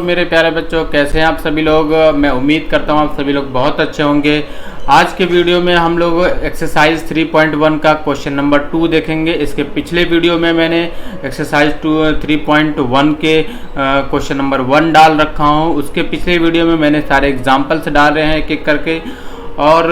मेरे प्यारे बच्चों, कैसे हैं आप सभी लोग। मैं उम्मीद करता हूं आप सभी लोग बहुत अच्छे होंगे। आज के वीडियो में हम लोग एक्सरसाइज 3.1 का क्वेश्चन नंबर 2 देखेंगे। इसके पिछले वीडियो में मैंने एक्सरसाइज 3.1 के क्वेश्चन नंबर 1 डाल रखा हूं। उसके पिछले वीडियो में मैंने सारे एग्जाम्पल्स डाल रहे हैं एक एक करके। और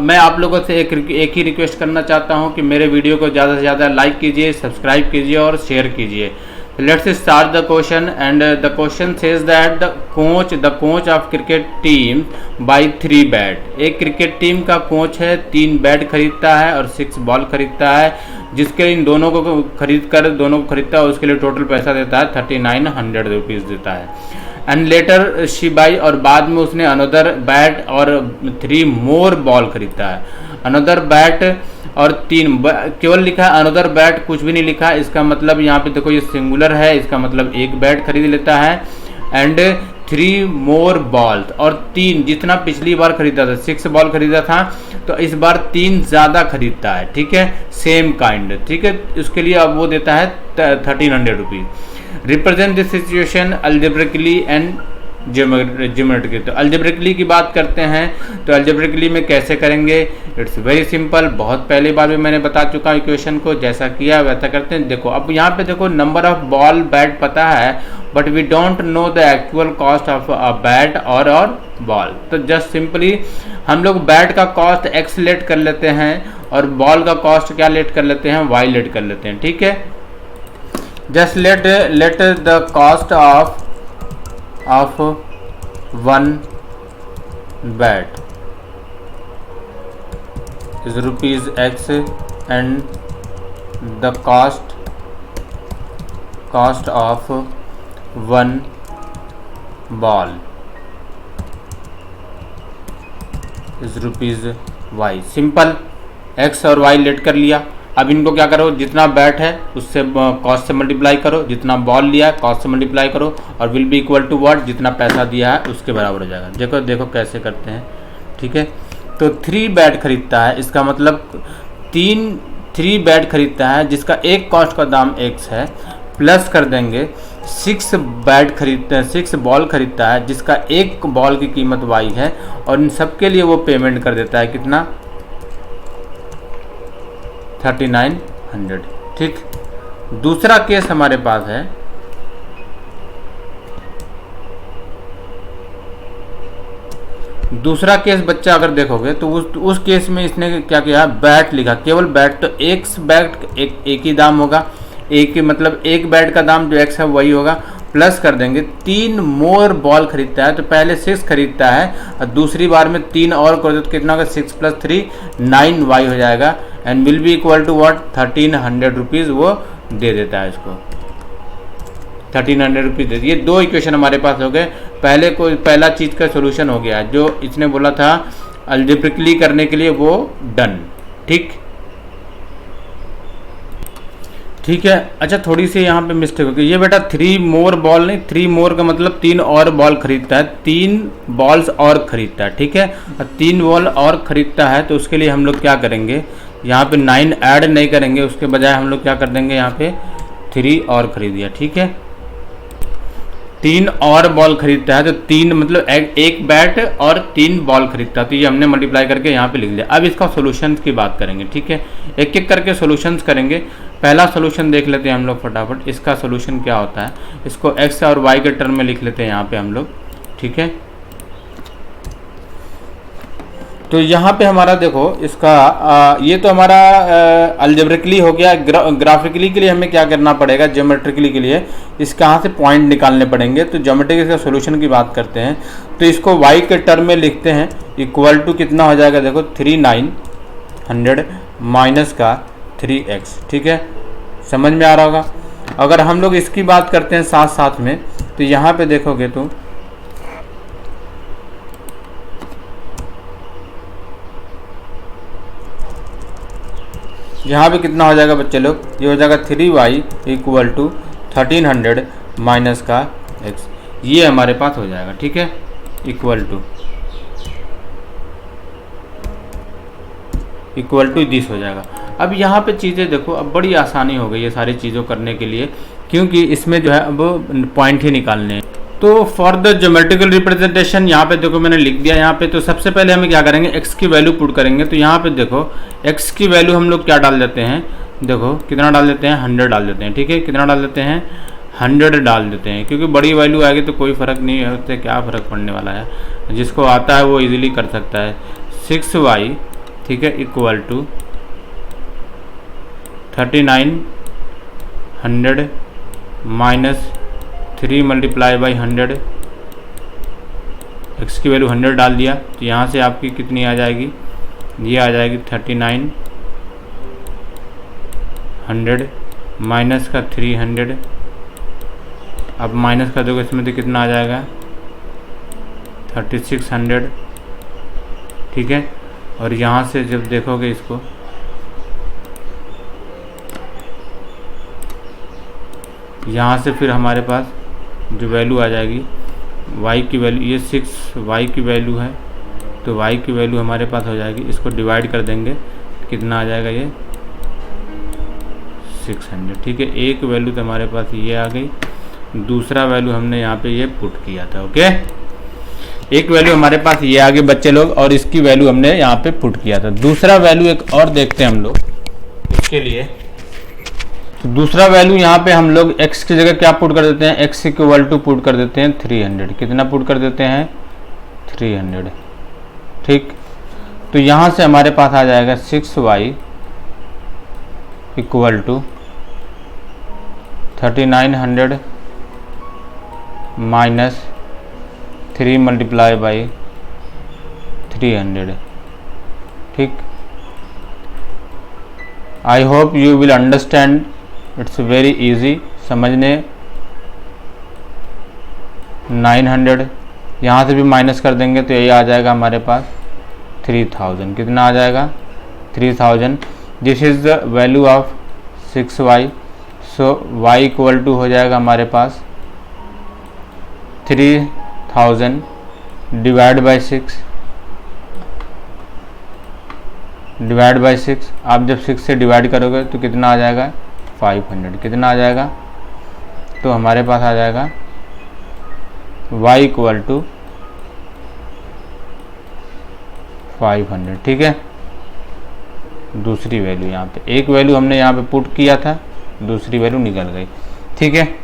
मैं आप लोगों से एक ही रिक्वेस्ट करना चाहता हूं कि मेरे वीडियो को ज़्यादा से ज़्यादा लाइक कीजिए, सब्सक्राइब कीजिए और शेयर कीजिए। Let's start the question, and the question says that the coach of cricket team buy 3 bat। एक क्रिकेट टीम का कोच है, 3 बैट खरीदता है और 6 बॉल खरीदता है, जिसके इन दोनों को खरीदता है। उसके लिए टोटल पैसा देता है 3900 रुपीज़ देता है। एंड लेटर शी बाई, और बाद में उसने अनदर बैट और 3 मोर बॉल खरीदता है। अनदर बैट और 3 केवल लिखा है अनदर बैट, कुछ भी नहीं लिखा है। इसका मतलब यहाँ पे देखो ये सिंगुलर है, इसका मतलब 1 बैट खरीद लेता है। एंड 3 मोर बॉल, और 3 जितना पिछली बार खरीदा था 6 बॉल खरीदा था, तो इस बार 3 ज़्यादा खरीदता है। ठीक है, सेम काइंड। ठीक है, उसके लिए अब वो देता है 1300 rupees. Represent this situation algebraically and geometrically. तो अल्जेब्रिकली की बात करते हैं, तो अल्जेब्रिकली में कैसे करेंगे? It's very simple. बहुत पहली बार भी मैंने बता चुका हूँ इक्वेशन को, जैसा किया वैसा करते हैं। देखो अब यहाँ पे देखो नंबर ऑफ बॉल बैट पता है, but we don't know the actual cost of a bat और बॉल। तो जस्ट सिंपली हम लोग बैट का कॉस्ट एक्स लेट कर लेते हैं और बॉल का कॉस्ट क्या लेट कर लेते हैं? वाई लेट कर लेते हैं। ठीक है, just let the cost of 1 bat is rupees X and the cost of 1 ball is rupees Y। Simple, X और Y लेट कर लिया। अब इनको क्या करो, जितना बैट है उससे कॉस्ट से मल्टीप्लाई करो, जितना बॉल लिया है कॉस्ट से मल्टीप्लाई करो, और will be equal to what, जितना पैसा दिया है उसके बराबर हो जाएगा। देखो कैसे करते हैं। ठीक है, तो 3 बैट खरीदता है, इसका मतलब 3 बैट खरीदता है जिसका एक कॉस्ट का दाम x है, प्लस कर देंगे 6 बैट खरीदते हैं, 6 बॉल खरीदता है जिसका एक बॉल की कीमत y है, और इन सब के लिए वो पेमेंट कर देता है कितना? 3900। ठीक, दूसरा केस हमारे पास है। दूसरा केस बच्चा अगर देखोगे तो उस केस में इसने क्या किया? बैट लिखा, केवल बैट। तो एक बैट एक ही दाम होगा, एक मतलब एक बैट का दाम जो एक्स है वही होगा, प्लस कर देंगे 3 मोर बॉल खरीदता है, तो पहले 6 खरीदता है और दूसरी बार में 3 और कर दो तो कितना होगा? 6 + 3 9 वाई हो जाएगा। And will be equal to what? 1300 rupees वो दे देता है इसको। 1300 रुपीज़ दे दिए। 2 इक्वेशन हमारे पास हो गए। पहला चीज़ का सोल्यूशन हो गया, जो इसने बोला था अल्जेब्रिकली करने के लिए, वो डन। ठीक है। अच्छा, थोड़ी सी यहाँ पे मिस्टेक हो गई। ये बेटा 3 मोर बॉल नहीं, 3 मोर का मतलब 3 और बॉल खरीदता है, 3 बॉल्स और खरीदता है। ठीक है, 3 बॉल और खरीदता है, तो उसके लिए हम लोग क्या करेंगे? यहाँ पे 9 ऐड नहीं करेंगे, उसके बजाय हम लोग क्या कर देंगे? यहाँ पे 3 और खरीद दिया। ठीक है, 3 और बॉल खरीदता है, तो 3 मतलब एक बैट और 3 बॉल खरीदता है, तो ये हमने मल्टीप्लाई करके यहाँ पे लिख लिया। अब इसका सोल्यूशन की बात करेंगे। ठीक है, एक एक करके सोल्यूशंस करेंगे। पहला सोल्यूशन देख लेते हैं हम लोग फटाफट। इसका सोल्यूशन क्या होता है? इसको एक्स और वाई के टर्म में लिख लेते हैं यहाँ पे हम लोग। ठीक है, तो यहाँ पे हमारा देखो इसका ये तो हमारा अल्जेब्रिकली हो गया। ग्राफिकली के लिए हमें क्या करना पड़ेगा? ज्योमेट्रिकली के लिए इस कहाँ से पॉइंट निकालने पड़ेंगे। तो ज्योमेट्रिकली का सोल्यूशन की बात करते हैं, तो इसको y के टर्म में लिखते हैं। इक्वल टू कितना हो जाएगा? देखो 3900 माइनस का 3x। ठीक है, समझ में आ रहा होगा। अगर हम लोग इसकी बात करते हैं साथ साथ में, तो यहाँ पे देखोगे तो यहाँ पे कितना हो जाएगा बच्चे लोग? ये हो जाएगा 3y इक्वल टू 1300 माइनस का x। ये हमारे पास हो जाएगा। ठीक है, इक्वल टू दिस हो जाएगा। अब यहाँ पे चीज़ें देखो, अब बड़ी आसानी हो गई है सारी चीज़ों करने के लिए, क्योंकि इसमें जो है अब पॉइंट ही निकालने हैं। तो फॉर द ज्योमेट्रिकल रिप्रेजेंटेशन यहाँ पे देखो मैंने लिख दिया यहाँ पे। तो सबसे पहले हमें क्या करेंगे, x की वैल्यू पुट करेंगे। तो यहाँ पे देखो x की वैल्यू हम लोग क्या डाल देते हैं, देखो कितना डाल देते हैं, 100 डाल देते हैं। ठीक है, कितना डाल देते हैं, 100 डाल देते हैं, क्योंकि बड़ी वैल्यू आएगी तो कोई फ़र्क नहीं है, उससे क्या फ़र्क पड़ने वाला है, जिसको आता है वो इजीली कर सकता है। 6y, ठीक है, equal to 3900 minus 3 multiply by 100। x की वैल्यू 100 डाल दिया, तो यहाँ से आपकी कितनी आ जाएगी, ये आ जाएगी 3900 माइनस का 300। अब माइनस कर दोगे इसमें तो कितना आ जाएगा, 3600। ठीक है, और यहाँ से जब देखोगे इसको, यहाँ से फिर हमारे पास जो वैल्यू आ जाएगी y की वैल्यू, ये 6y की वैल्यू है, तो y की वैल्यू हमारे पास हो जाएगी, इसको डिवाइड कर देंगे कितना आ जाएगा, ये 600। ठीक है, एक वैल्यू तो हमारे पास ये आ गई, दूसरा वैल्यू हमने यहाँ पे ये पुट किया था। ओके, एक वैल्यू हमारे पास ये आ गई बच्चे लोग, और इसकी वैल्यू हमने यहाँ पे पुट किया था। दूसरा वैल्यू एक और देखते हैं हम लोग इसके लिए। तो दूसरा वैल्यू यहाँ पे हम लोग x की जगह क्या पुट कर देते हैं, x इक्वल टू पुट कर देते हैं 300। कितना पुट कर देते हैं, 300। ठीक, तो यहाँ से हमारे पास आ जाएगा 6y equal to 3900 minus 3 multiply by 300। ठीक, I hope you will understand, it's very easy समझने। 900 यहाँ से भी माइनस कर देंगे तो ये आ जाएगा हमारे पास 3000। कितना आ जाएगा, 3000। This is the value of 6y। So y equal to हो जाएगा हमारे पास 3000 डिवाइड बाई 6, डिवाइड बाई 6। आप जब 6 से डिवाइड करोगे तो कितना आ जाएगा, 500। कितना आ जाएगा, तो हमारे पास आ जाएगा y इक्वल टू 500। ठीक है, दूसरी वैल्यू यहाँ पे, एक वैल्यू हमने यहाँ पे पुट किया था, दूसरी वैल्यू निकल गई। ठीक है,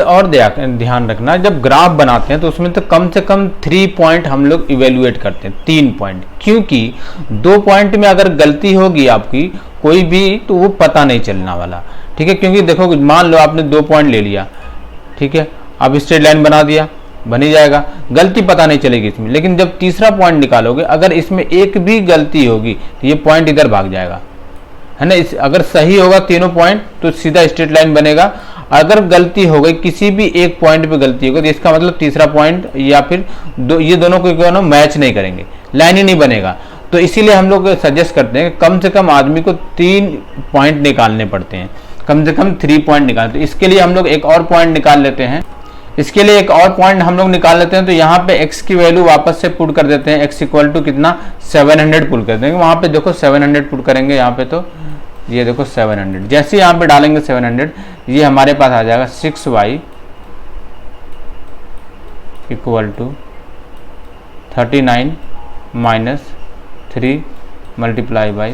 और ध्यान रखना, जब ग्राफ बनाते हैं तो उसमें तो कम से कम 3 पॉइंट हम लोग इवेल्युएट करते हैं, 3 पॉइंट, क्योंकि 2 पॉइंट में अगर गलती होगी आपकी कोई भी तो वो पता नहीं चलना वाला। ठीक है, क्योंकि देखो मान लो आपने 2 पॉइंट ले लिया, ठीक है, अब स्ट्रेट लाइन बना दिया, बन ही जाएगा, गलती पता नहीं चलेगी इसमें। लेकिन जब तीसरा पॉइंट निकालोगे, अगर इसमें एक भी गलती होगी तो ये पॉइंट इधर भाग जाएगा, है ना। अगर सही होगा तीनों पॉइंट तो सीधा स्ट्रेट लाइन बनेगा। अगर गलती हो गई, किसी भी एक पॉइंट पे गलती होगी, तो इसका मतलब तीसरा पॉइंट या फिर ये दोनों को मैच नहीं करेंगे, लाइन ही नहीं बनेगा। तो इसीलिए हम लोग सजेस्ट करते हैं कि कम से कम आदमी को 3 पॉइंट निकालने पड़ते हैं, कम से कम 3 पॉइंट निकालते हैं। इसके लिए हम लोग एक और पॉइंट निकाल लेते हैं, इसके लिए एक और पॉइंट हम लोग निकाल लेते हैं। तो यहाँ पे x की वैल्यू वापस से पुट कर देते हैं, x इक्वल टू कितना, 700 पुट कर देंगे। वहाँ पे देखो 700 पुट करेंगे, यहाँ पे तो ये देखो 700, जैसे यहाँ पे डालेंगे 700, ये हमारे पास आ जाएगा 6y equal to 39 minus 3 multiply by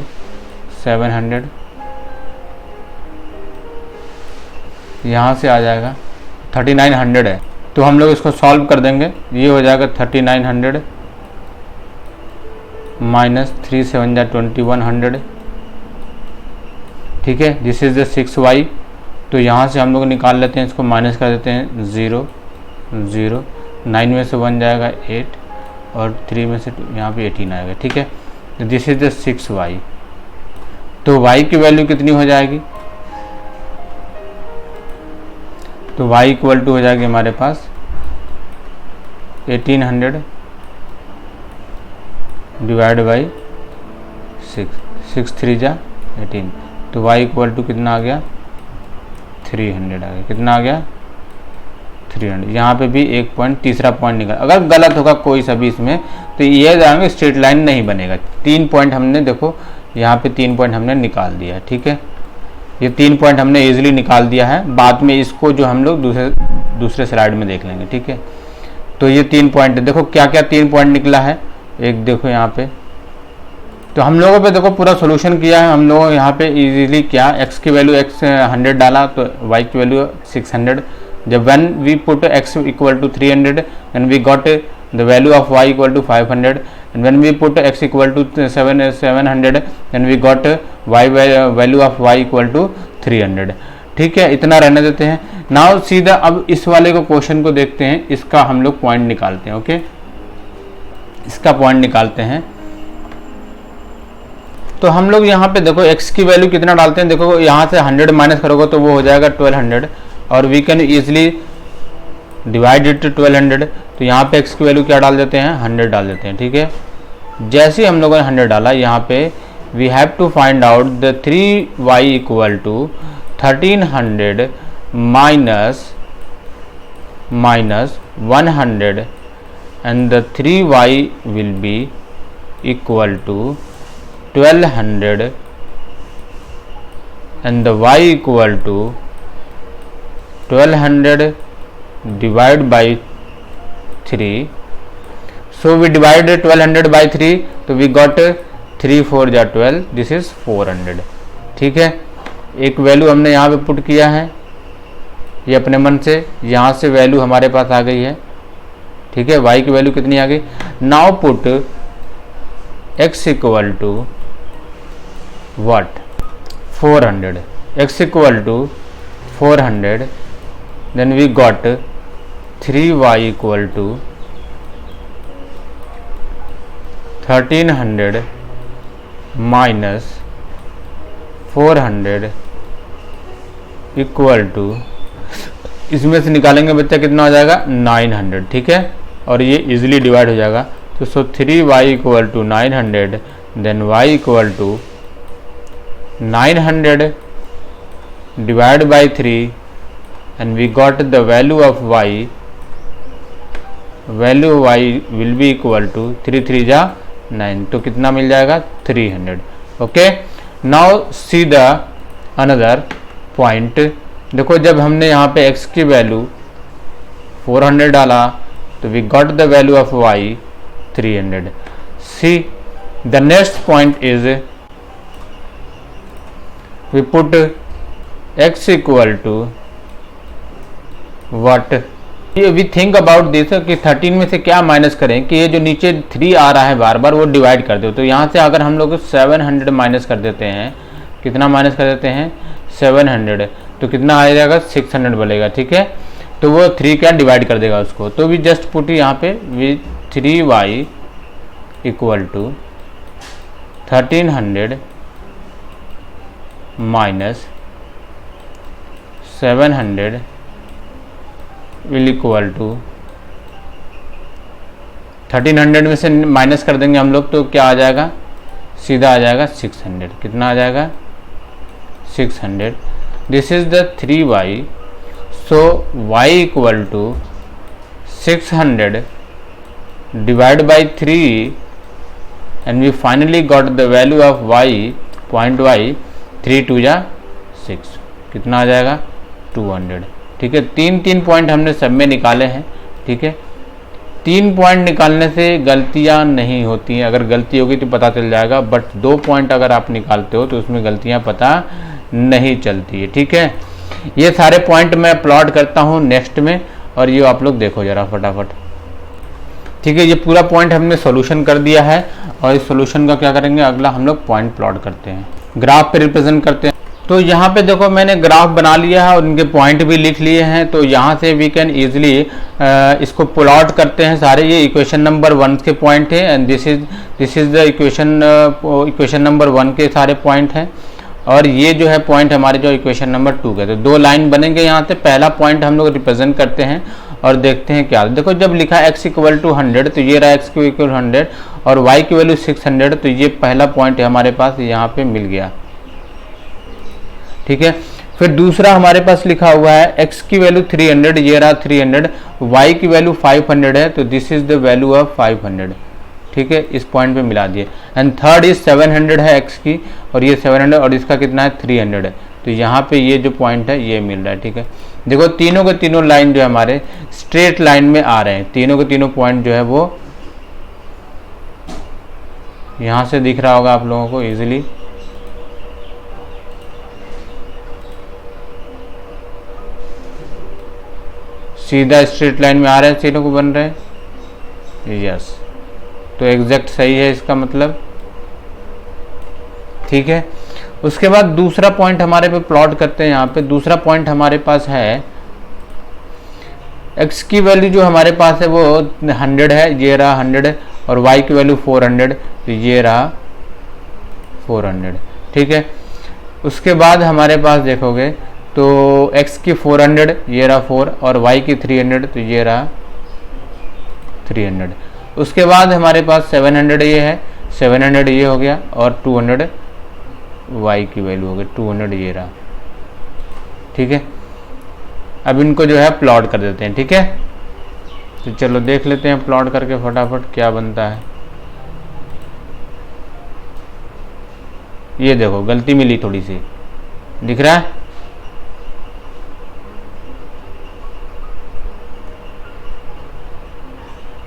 700। यहाँ से आ जाएगा 3900 है, तो हम लोग इसको सॉल्व कर देंगे, ये हो जाएगा 3900 माइनस 3 7 जा 2100। ठीक है, दिस इज द 6y। तो यहाँ से हम लोग निकाल लेते हैं, इसको माइनस कर देते हैं, 0 0, 9 में से 1 जाएगा 8 और 3 में से यहाँ पे 18 आएगा। ठीक है, तो दिस इज द 6y। तो y की वैल्यू कितनी हो जाएगी, तो y इक्वल टू हो जाएगी हमारे पास 1800 डिवाइड बाई 6, 6 3 जा 18, तो y इक्वल टू कितना आ गया, 300 आ गया। कितना आ गया, 300। यहाँ पे भी एक पॉइंट, तीसरा पॉइंट निकल, अगर गलत होगा कोई सा भी इसमें तो ये जाएंगे, स्ट्रेट लाइन नहीं बनेगा। 3 पॉइंट हमने देखो यहाँ पे 3 पॉइंट हमने निकाल दिया। ठीक है, ये 3 पॉइंट हमने इजीली निकाल दिया है। बाद में इसको जो हम लोग दूसरे दूसरे स्लाइड में देख लेंगे, ठीक है। तो ये 3 पॉइंट है, देखो क्या क्या 3 पॉइंट निकला है। एक देखो यहाँ पे, तो हम लोगों पे देखो पूरा सोल्यूशन किया है हम लोगों यहाँ पे इजीली। क्या x की वैल्यू x 100 डाला तो y की वैल्यू 600। जब when we put x equal to 300 and we got the value of y equal to 500 and when we put x equal to 700 and we got y value of y equal to 300। ठीक है, इतना रहने देते हैं। Now सीधा अब इस वाले को क्वेश्चन को देखते हैं, इसका हम लोग पॉइंट निकालते हैं। ओके, इसका पॉइंट निकालते हैं। तो हम लोग यहाँ पे देखो x की वैल्यू कितना डालते हैं, देखो यहाँ से 100 माइनस करोगे तो वो हो जाएगा 1200 और we can easily divide it 1200। तो यहाँ पे x की वैल्यू क्या डाल देते हैं, 100 डाल देते हैं। ठीक है, जैसे ही हम लोगों ने 100 डाला, यहाँ पे we have to find out the 3y equal to 1300 minus 100 and the 3y will be equal to 1200 and the y equal to 1200 divided by 3. So we divided 1200 by 3, तो we got 3 4 जा 12, this is 400। ठीक है, एक value हमने यहाँ पे put किया है, ये अपने मन से, यहाँ से वैल्यू हमारे पास आ गई है। ठीक है, y की वैल्यू कितनी आ गई। Now put x equal to what 400, x equal to 400, then we got 3y equal to 1300 minus 400 equal to, इसमें से निकालेंगे बच्चा कितना हो जाएगा 900। ठीक है, और ये इजीली डिवाइड हो जाएगा। तो so 3y equal to 900, then y equal to 900 divide by 3 and we got the value of y, value y will be equal to 3 3 जा 9, तो कितना मिल जाएगा 300। Okay, now see the another point. देखो जब हमने यहाँ पे x की वैल्यू 400 डाला तो we got the value of y 300। See the next point is we put x equal to what, we think about this कि 13 में से क्या माइनस करें कि ये जो नीचे 3 आ रहा है बार बार वो डिवाइड कर दो। तो यहाँ से अगर हम लोग 700 माइनस कर देते हैं, कितना माइनस कर देते हैं 700, तो कितना आ जाएगा 600 बोलेगा। ठीक है, तो वो 3 क्या डिवाइड कर देगा उसको। तो वी जस्ट पुट यहाँ पे we 3y equal to 1300 minus 700 will equal to 1300 में से माइनस कर देंगे हम लोग तो क्या आ जाएगा, सीधा आ जाएगा 600। कितना आ जाएगा 600। This is the 3y, so y equal to 600 divide by 3 and we finally got the value of y, point y 3 2 जा 6, कितना आ जाएगा 200। ठीक है, 3 पॉइंट हमने सब में निकाले हैं। ठीक है, 3 पॉइंट निकालने से गलतियां नहीं होती हैं, अगर गलती होगी तो पता चल जाएगा, बट 2 पॉइंट अगर आप निकालते हो तो उसमें गलतियां पता नहीं चलती है। ठीक है, ये सारे पॉइंट मैं प्लॉट करता हूँ नेक्स्ट में, और ये आप लोग देखो जरा फटाफट। ठीक है, ये पूरा पॉइंट हमने सॉल्यूशन कर दिया है, और इस सॉल्यूशन का क्या करेंगे, अगला हम लोग पॉइंट प्लॉट करते हैं, ग्राफ पे रिप्रेजेंट करते हैं। तो यहाँ पे देखो मैंने ग्राफ बना लिया है और उनके पॉइंट भी लिख लिए हैं। तो यहाँ से वी कैन ईजिली इसको प्लॉट करते हैं सारे। ये इक्वेशन नंबर 1 के पॉइंट है and this is the equation number 1 के सारे पॉइंट हैं, और ये जो है पॉइंट हमारे जो इक्वेशन नंबर 2 के। तो 2 लाइन बनेंगे यहाँ से। पहला पॉइंट हम लोग रिप्रेजेंट करते हैं और देखते हैं क्या। देखो जब लिखा है x इक्वल टू 100, तो ये रहा x की इक्वल 100 और y की वैल्यू 600, तो ये पहला पॉइंट हमारे पास यहाँ पे मिल गया। ठीक है, फिर दूसरा हमारे पास लिखा हुआ है x की वैल्यू 300, ये रहा 300, y की वैल्यू 500 है, तो this is the value of 500। ठीक है, इस पॉइंट पे मिला दिए। एंड थर्ड इज 700 है x की, और ये 700 और इसका कितना है 300 है, तो यहाँ पे ये जो पॉइंट है ये मिल रहा है। ठीक है, देखो तीनों के तीनों लाइन जो है हमारे स्ट्रेट लाइन में आ रहे हैं, तीनों के तीनों पॉइंट जो है वो यहां से दिख रहा होगा आप लोगों को इजीली। सीधा स्ट्रेट लाइन में आ रहे हैं, तीनों को बन रहे हैं। यस, तो एग्जैक्ट सही है इसका मतलब। ठीक है, उसके बाद दूसरा पॉइंट हमारे पे प्लॉट करते हैं। यहाँ पे दूसरा पॉइंट हमारे पास है x की वैल्यू जो हमारे पास है वो 100 है, ये रहा 100, और y की वैल्यू 400, तो ये रहा 400। ठीक है, उसके बाद हमारे पास देखोगे तो x की 400, ये रहा 4, और y की 300, तो ये रहा 300। उसके बाद हमारे पास 700 ये है, 700 ये हो गया, और 200 y की वैल्यू हो गई, 200 ये रहा। ठीक है, अब इनको जो है प्लॉट कर देते हैं। ठीक है, तो चलो देख लेते हैं प्लॉट करके फटाफट क्या बनता है। ये देखो गलती मिली थोड़ी सी, दिख रहा है?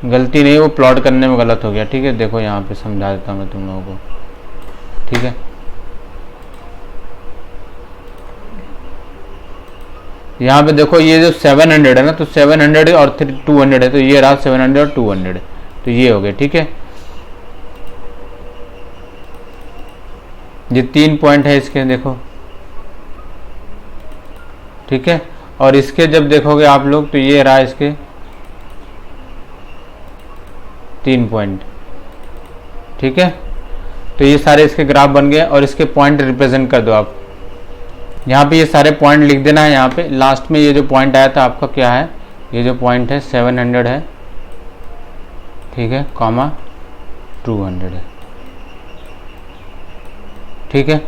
गलती नहीं, वो प्लॉट करने में गलत हो गया। ठीक है, देखो यहाँ पे समझा देता हूँ मैं तुम लोगों को। ठीक है, यहाँ पे देखो ये जो 700 है ना, तो 700 और 200 है, तो ये रहा 700 और 200, तो ये हो गए। ठीक है, ये 3 पॉइंट है इसके, देखो। ठीक है, और इसके जब देखोगे आप लोग तो ये रहा इसके 3 पॉइंट। ठीक है, तो ये सारे इसके ग्राफ बन गए, और इसके पॉइंट रिप्रेजेंट कर दो आप। यहाँ पे ये सारे पॉइंट लिख देना है। यहाँ पे लास्ट में ये जो पॉइंट आया था आपका क्या है, ये जो पॉइंट है 700 है। ठीक है, कॉमा 200 है। ठीक है,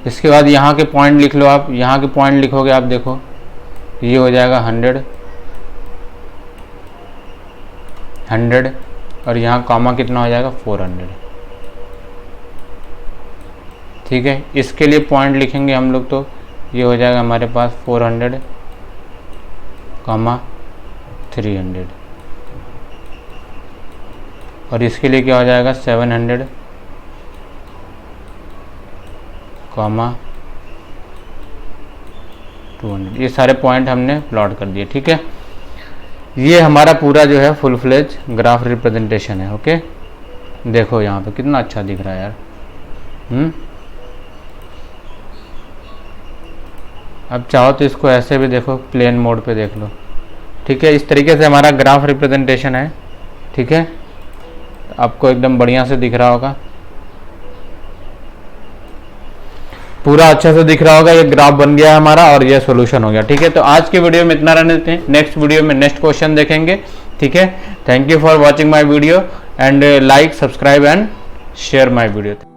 इसके बाद यहाँ के पॉइंट लिख लो आप। यहाँ के पॉइंट लिखोगे आप, देखो ये हो जाएगा 100, 100, और यहाँ कॉमा कितना हो जाएगा 400। ठीक है, इसके लिए पॉइंट लिखेंगे हम लोग, तो ये हो जाएगा हमारे पास 400, कॉमा 300, और इसके लिए क्या हो जाएगा 700, कॉमा 200। ये सारे पॉइंट हमने प्लॉट कर दिए। ठीक है, ये हमारा पूरा जो है फुल फ्लेज ग्राफ रिप्रेजेंटेशन है। ओके, देखो यहाँ पे कितना अच्छा दिख रहा है यार। अब चाहो तो इसको ऐसे भी देखो, प्लेन मोड पे देख लो। ठीक है, इस तरीके से हमारा ग्राफ रिप्रेजेंटेशन है। ठीक है, आपको एकदम बढ़िया से दिख रहा होगा, पूरा अच्छा से दिख रहा होगा। ये ग्राफ बन गया हमारा, और ये सॉल्यूशन हो गया। ठीक है, तो आज के वीडियो में इतना रहने देते हैं। नेक्स्ट वीडियो में नेक्स्ट क्वेश्चन देखेंगे। ठीक है, thank you for watching my video, and like, subscribe and share my video.